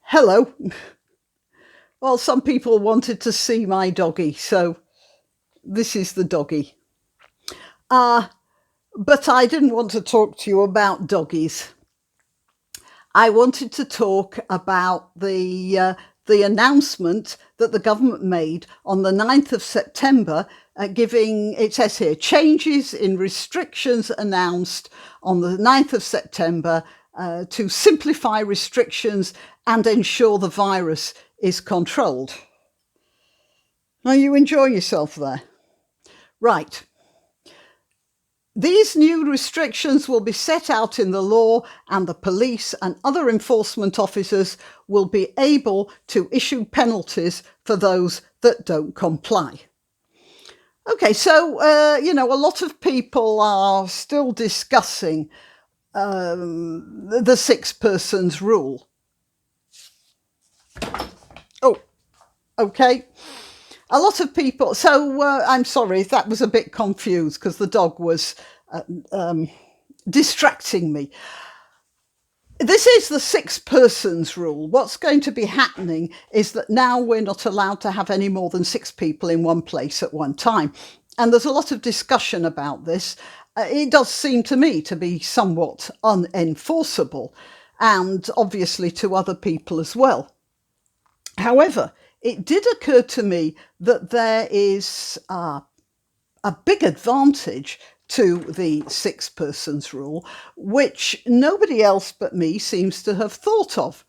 Hello. Well, some people wanted to see my doggy, so this is the doggy. Uh, but I didn't want to talk to you about doggies. I wanted to talk about the announcement that the government made on the 9th of September, giving, it says here, changes in restrictions announced on the 9th of September to simplify restrictions and ensure the virus is controlled. Now, you enjoy yourself there. Right. These new restrictions will be set out in the law, and the police and other enforcement officers will be able to issue penalties for those that don't comply. Okay, so, a lot of people are still discussing the six persons rule. Oh, okay. A lot of people. So I'm sorry if that was a bit confused because the dog was distracting me. This is the six persons rule. What's going to be happening is that now we're not allowed to have any more than six people in one place at one time. And there's a lot of discussion about this. It does seem to me to be somewhat unenforceable, and obviously to other people as well. However, it did occur to me that there is a big advantage to the six persons rule, which nobody else but me seems to have thought of.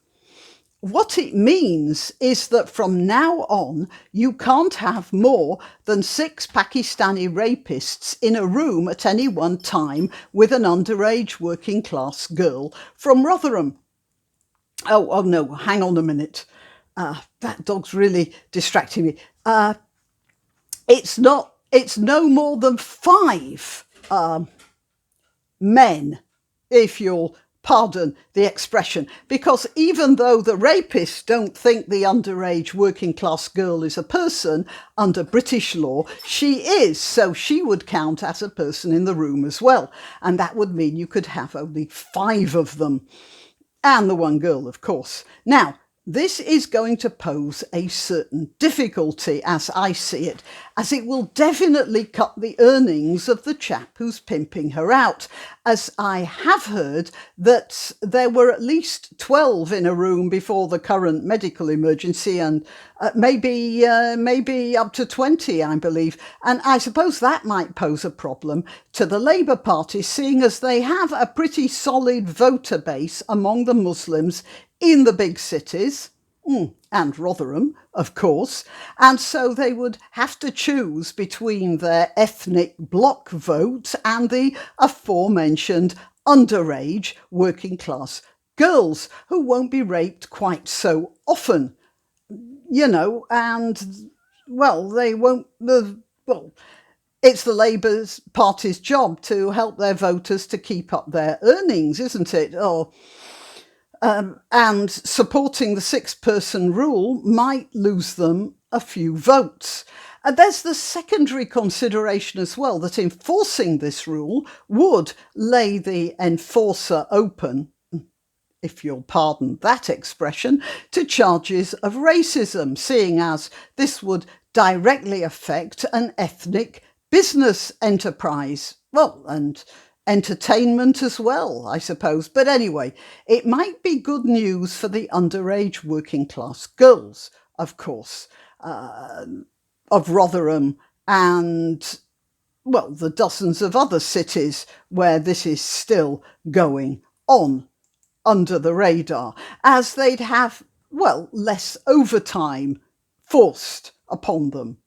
What it means is that from now on, you can't have more than six Pakistani rapists in a room at any one time with an underage working class girl from Rotherham. Oh no, hang on a minute. That dog's really distracting me. It's no more than five men, if you'll pardon the expression, because even though the rapists don't think the underage working class girl is a person, under British law, she is. So she would count as a person in the room as well. And that would mean you could have only five of them. And the one girl, of course. Now, this is going to pose a certain difficulty, as I see it, as it will definitely cut the earnings of the chap who's pimping her out, as I have heard that there were at least 12 in a room before the current medical emergency, and maybe up to 20, I believe. And I suppose that might pose a problem to the Labour Party, seeing as they have a pretty solid voter base among the Muslims in the big cities, and Rotherham, of course, and so they would have to choose between their ethnic bloc vote and the aforementioned underage working class girls who won't be raped quite so often, and, well, they won't, it's the Labour Party's job to help their voters to keep up their earnings, isn't it? And supporting the six-person rule might lose them a few votes. There's the secondary consideration as well, that enforcing this rule would lay the enforcer open, if you'll pardon that expression, to charges of racism, seeing as this would directly affect an ethnic business enterprise. Well, and entertainment as well, I suppose. But anyway, it might be good news for the underage working class girls, of course, of Rotherham and, well, the dozens of other cities where this is still going on under the radar, as they'd have, well, less overtime forced upon them,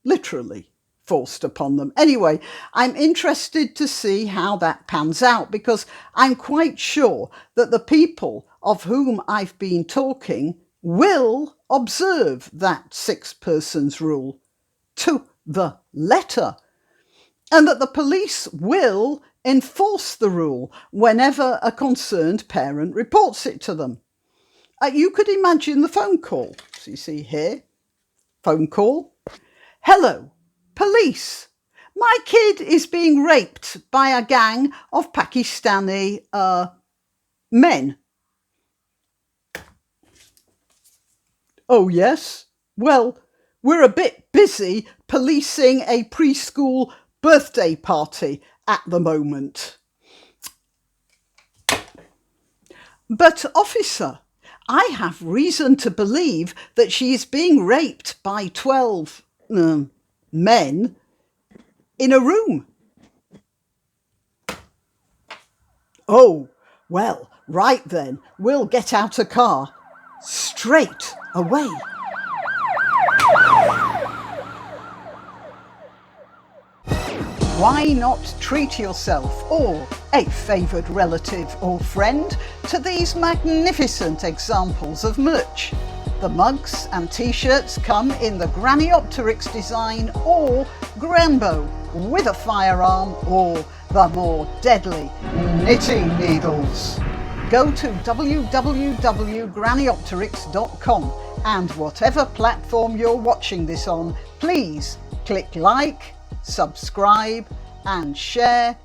literally forced upon them. Anyway, I'm interested to see how that pans out, because I'm quite sure that the people of whom I've been talking will observe that six persons rule to the letter, and that the police will enforce the rule whenever a concerned parent reports it to them. You could imagine the phone call. So you see here, phone call. Hello, police. My kid is being raped by a gang of Pakistani men. Oh, yes? Well, we're a bit busy policing a preschool birthday party at the moment. But, officer, I have reason to believe that she is being raped by 12 men in a room. Oh, well, right then, we'll get out a car straight away. Why not treat yourself or a favoured relative or friend to these magnificent examples of merch? The mugs and t-shirts come in the Graniopteryx design or Granbo with a firearm or the more deadly knitting needles. Go to www.graniopteryx.com and whatever platform you're watching this on, please click like, subscribe and share.